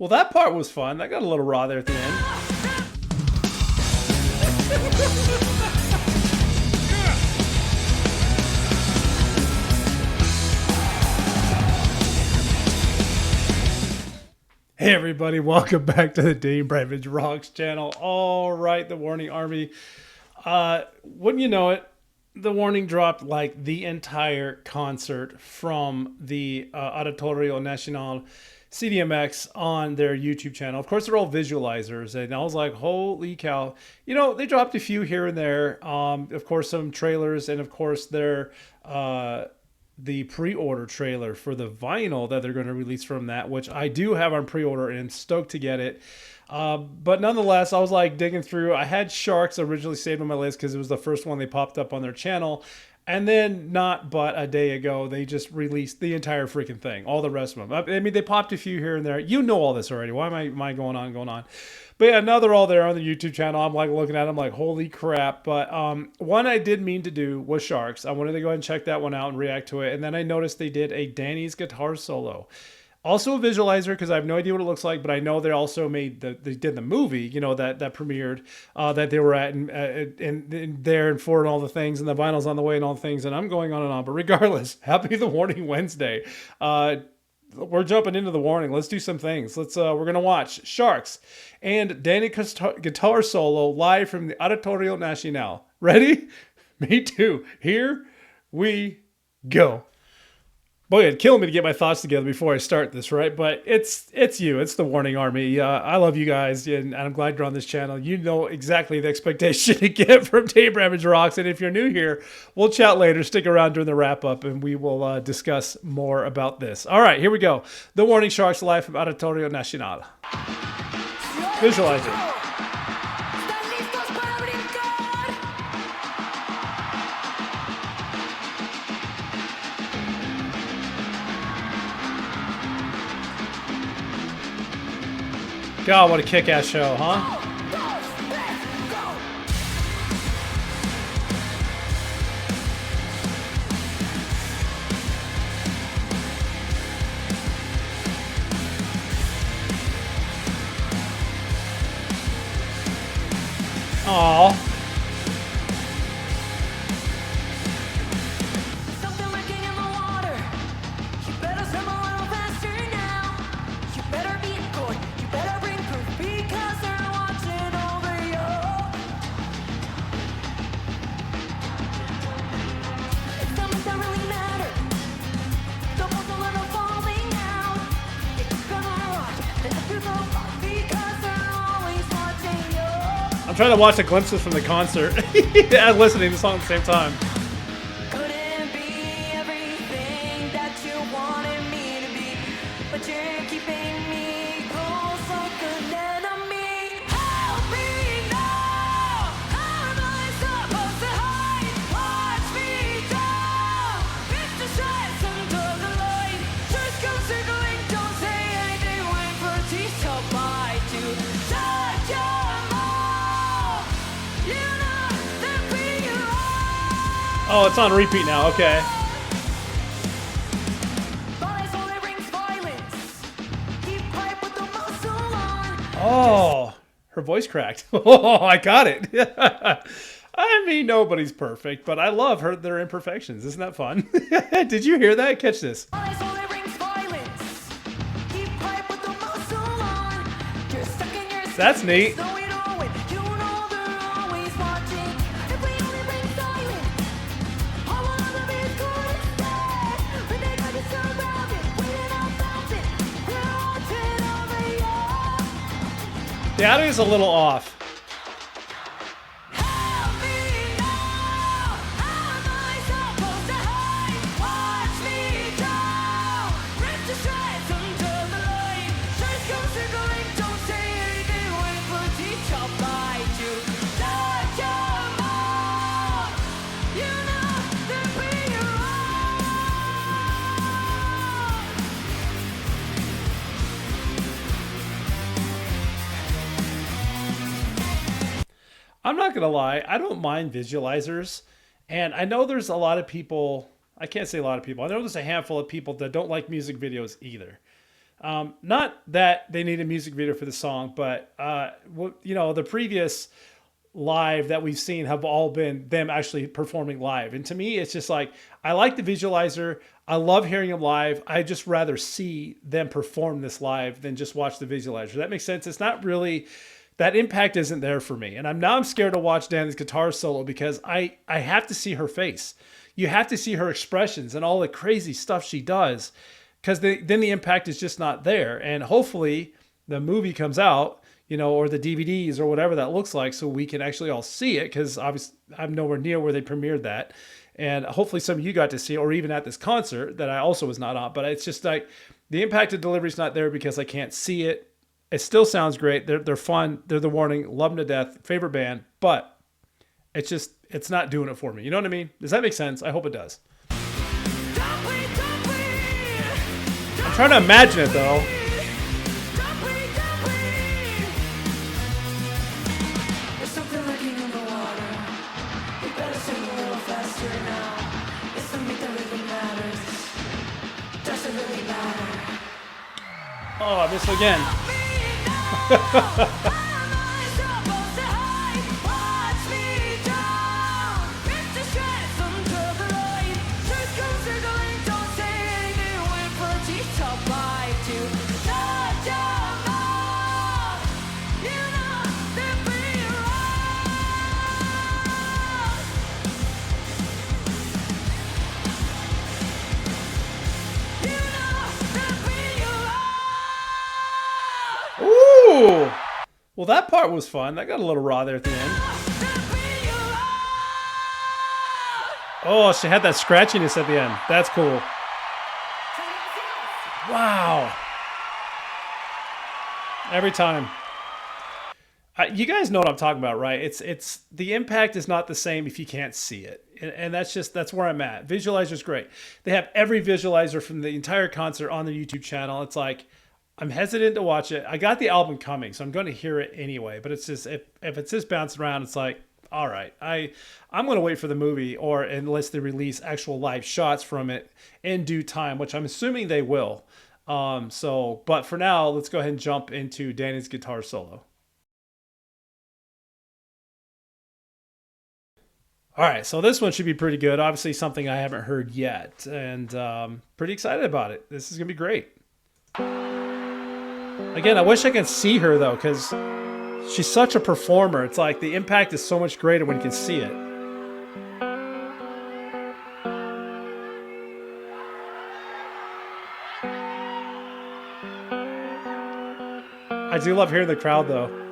Well, that part was fun. That got a little raw there at the end. Hey everybody, welcome back to the danebramageROCKS channel. All right, the Warning Army. Wouldn't you know it, the warning dropped like the entire concert from the Auditorio Nacional CDMX on their YouTube channel. Of course, they're all visualizers, and I was like, holy cow. You know, they dropped a few here and there. Of course, some trailers, and of course, their the pre-order trailer for the vinyl that they're going to release from that, which I do have on pre-order and I'm stoked to get it. But nonetheless, I was like digging through. I had Sharks originally saved on my list because it was the first one they popped up on their channel. And then not but a day ago, they just released the entire freaking thing, all the rest of them. I mean, they popped a few here and there. You know all this already. Why am I going on? But yeah, now they're all there on the YouTube channel. I'm like looking at them like, holy crap. But one I did mean to do was Sharks. I wanted to go ahead and check that one out and react to it. And then I noticed they did a Dany's guitar solo. Also a visualizer, because I have no idea what it looks like, but I know they also made they did the movie, you know, that premiered, that they were at and there and for and all the things, and the vinyl's on the way and all the things, and I'm going on and on. But regardless, happy the Warning Wednesday. We're jumping into the warning. Let's do some things. We're gonna watch Sharks and Dany guitar solo live from the Auditorio Nacional. Ready? Me too. Here we go. Boy, it'd kill me to get my thoughts together before I start this, right? But it's you. It's the Warning Army. I love you guys, and I'm glad you're on this channel. You know exactly the expectation to get from danebramageROCKS. And if you're new here, we'll chat later. Stick around during the wrap-up, and we will discuss more about this. All right, here we go. The Warning Sharks live from Auditorio Nacional. Visualize it. God, what a kick-ass show, huh? Aww. I'm trying to watch the glimpses from the concert and listening to the song at the same time. Couldn't be everything that you wanted me to be, but you're keeping me close like an enemy. Help me now! How am I supposed to hide? Watch me drown! It's the stress under the light. Just come circling, don't say anything, wait for teeth to bite you. Shut your Oh, it's on repeat now. Okay. Oh, her voice cracked. Oh, I got it. I mean, nobody's perfect, but I love their imperfections. Isn't that fun? Did you hear that? Catch this. That's neat. The audio is a little off. I'm not going to lie. I don't mind visualizers. And I know there's a lot of people, I can't say a lot of people. I know there's a handful of people that don't like music videos either. Not that they need a music video for the song, but the previous live that we've seen have all been them actually performing live. And to me, it's just like I like the visualizer. I love hearing them live. I just rather see them perform this live than just watch the visualizer. That makes sense. It's not really that impact isn't there for me. And I'm scared to watch Dany's guitar solo because I have to see her face. You have to see her expressions and all the crazy stuff she does because then the impact is just not there. And hopefully the movie comes out, or the DVDs or whatever that looks like, so we can actually all see it because obviously I'm nowhere near where they premiered that. And hopefully some of you got to see it or even at this concert that I also was not on. But it's just like the impact of delivery is not there because I can't see it. It still sounds great. They're fun. They're the Warning. Love them to death. Favorite band. But it's not doing it for me. You know what I mean? Does that make sense? I hope it does. I'm trying to imagine it though. Oh, I missed again. Ooh. Well, that part was fun. That got a little raw there at the end. Oh, she had that scratchiness at the end. That's cool. Wow. Every time. You guys know what I'm talking about, right? It's the impact is not the same if you can't see it. And that's where I'm at. Visualizer's great. They have every visualizer from the entire concert on their YouTube channel. It's like I'm hesitant to watch it. I got the album coming, so I'm going to hear it anyway. But it's just if it's just bouncing around, it's like, all right, I'm going to wait for the movie, or unless they release actual live shots from it in due time, which I'm assuming they will. But for now, let's go ahead and jump into Dany's guitar solo. All right, so this one should be pretty good. Obviously, something I haven't heard yet, and pretty excited about it. This is gonna be great. Again, I wish I could see her though, because she's such a performer. It's like the impact is so much greater when you can see it. I do love hearing the crowd though.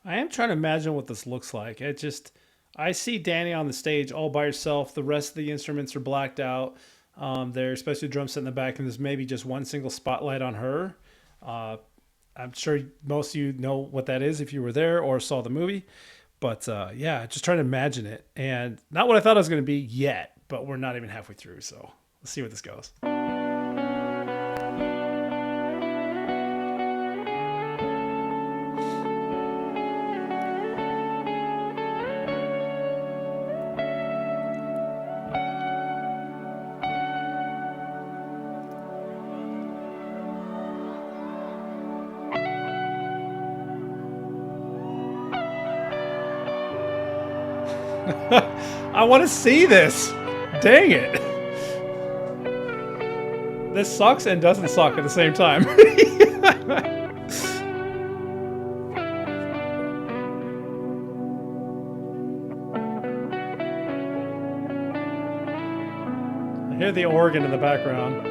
I am trying to imagine what this looks like. I see Dany on the stage all by herself. The rest of the instruments are blacked out. There, especially the drum set in the back, and there's maybe just one single spotlight on her. Uh, I'm sure most of you know what that is if you were there or saw the movie. But yeah, just trying to imagine it. And not what I thought it was going to be yet, but we're not even halfway through. So let's see where this goes. I want to see this. Dang it. This sucks and doesn't suck at the same time. I hear the organ in the background.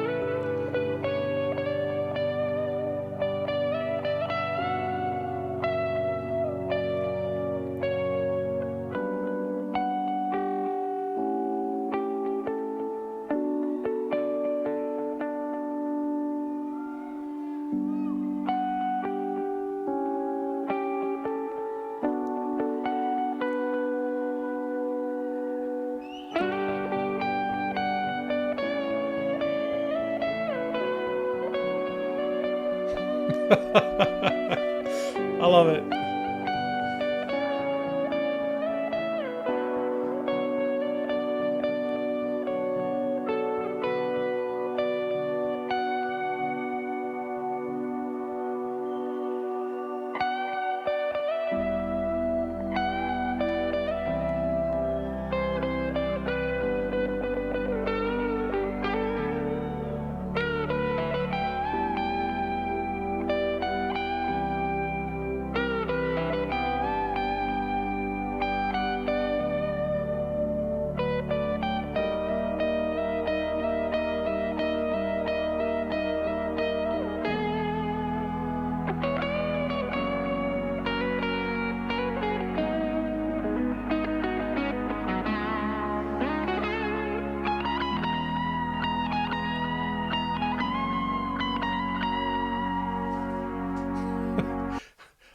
I love it.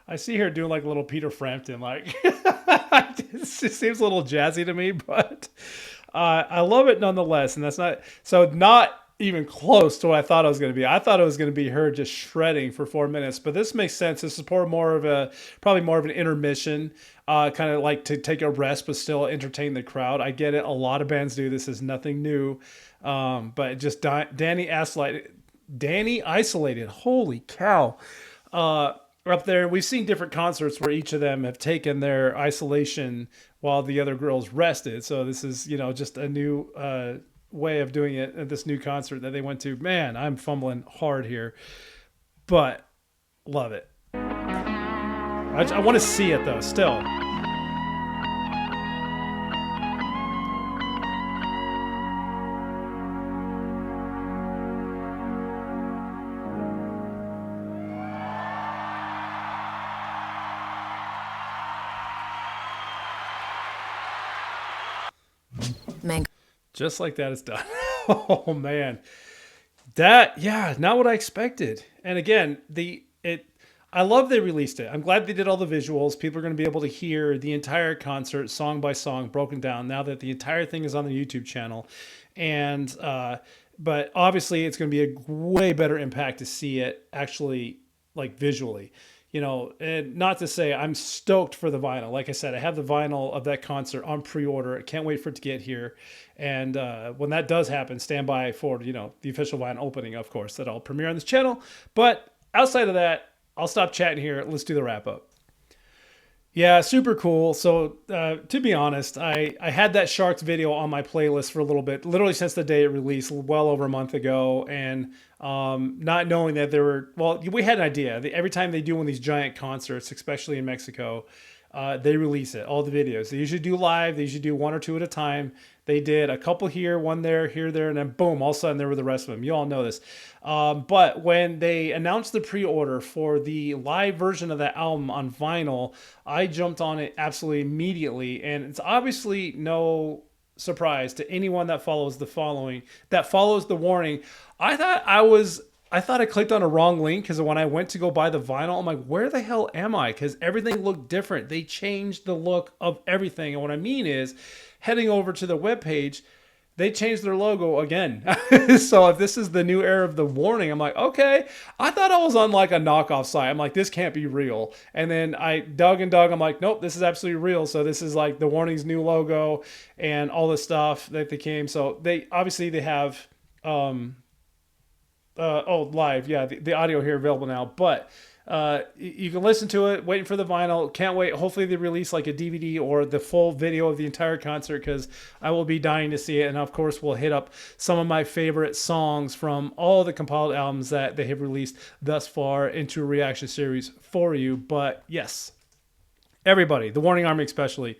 I see her doing like a little Peter Frampton, like it seems a little jazzy to me, but I love it nonetheless. And that's not even close to what I thought it was going to be. I thought it was going to be her just shredding for 4 minutes, but this makes sense. This is probably more of an intermission, kind of like to take a rest, but still entertain the crowd. I get it. A lot of bands do this. Is nothing new, but just Dany isolated. Holy cow. Up there, we've seen different concerts where each of them have taken their isolation while the other girls rested. So this is, just a new way of doing it at this new concert that they went to. Man, I'm fumbling hard here, but love it. I want to see it though, still. Just like that, it's done. Oh man, not what I expected. And again, I love they released it. I'm glad they did all the visuals. People are going to be able to hear the entire concert, song by song, broken down. Now that the entire thing is on the YouTube channel, and but obviously it's going to be a way better impact to see it actually like visually. And not to say I'm stoked for the vinyl. Like I said, I have the vinyl of that concert on pre-order. I can't wait for it to get here. And when that does happen, stand by for, the official vinyl opening, of course, that I'll premiere on this channel. But outside of that, I'll stop chatting here. Let's do the wrap up. Yeah, super cool. So to be honest, I had that Sharks video on my playlist for a little bit, literally since the day it released, well over a month ago. And not knowing that we had an idea. Every time they do one of these giant concerts, especially in Mexico, they release it, all the videos. They usually do live. They usually do one or two at a time. They did a couple here, one there, here, there, and then boom, all of a sudden there were the rest of them. You all know this. But when they announced the pre-order for the live version of that album on vinyl, I jumped on it absolutely immediately. And it's obviously no surprise to anyone that follows the warning. I thought I clicked on a wrong link because when I went to go buy the vinyl, I'm like, where the hell am I? Because everything looked different. They changed the look of everything. And what I mean is, heading over to the webpage, they changed their logo again. So if this is the new era of the warning, I'm like, okay. I thought I was on like a knockoff site. I'm like, this can't be real. And then I dug and dug. I'm like, nope, this is absolutely real. So this is like the warning's new logo and all the stuff that they came. So they have Live. Yeah, the audio here available now. But you can listen to it. Waiting for the vinyl. Can't wait. Hopefully they release like a DVD or the full video of the entire concert because I will be dying to see it. And of course, we'll hit up some of my favorite songs from all the compiled albums that they have released thus far into a reaction series for you. But yes, everybody, the Warning Army especially.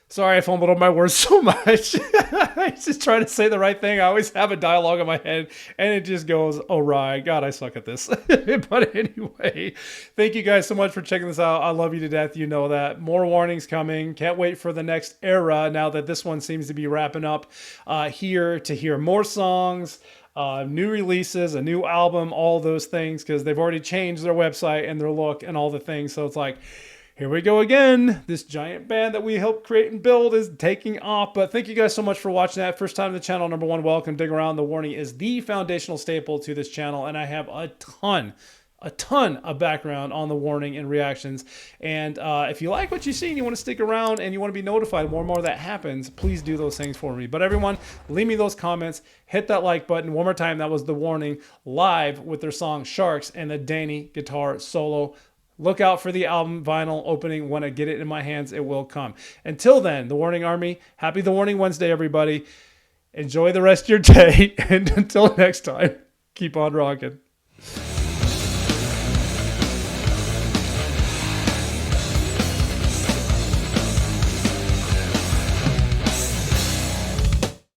Sorry, I fumbled on my words so much. I just try to say the right thing. I always have a dialogue in my head, and it just goes awry. God, I suck at this. But anyway, thank you guys so much for checking this out. I love you to death. You know that. More warnings coming. Can't wait for the next era now that this one seems to be wrapping up here to hear more songs. New releases, a new album, all those things, because they've already changed their website and their look and all the things. So it's like, here we go again. This giant band that we helped create and build is taking off. But thank you guys so much for watching that. First time to the channel, number one, welcome. Dig around. The Warning is the foundational staple to this channel. And I have a ton of background on the Warning and reactions. And if you like what you see and you want to stick around and you want to be notified more and more that happens, please do those things for me. But everyone, leave me those comments. Hit that like button. One more time, that was The Warning live with their song Sharks and the Dany guitar solo. Look out for the album vinyl opening. When I get it in my hands, it will come. Until then, the Warning Army, happy The Warning Wednesday, everybody. Enjoy the rest of your day. And until next time, keep on rocking.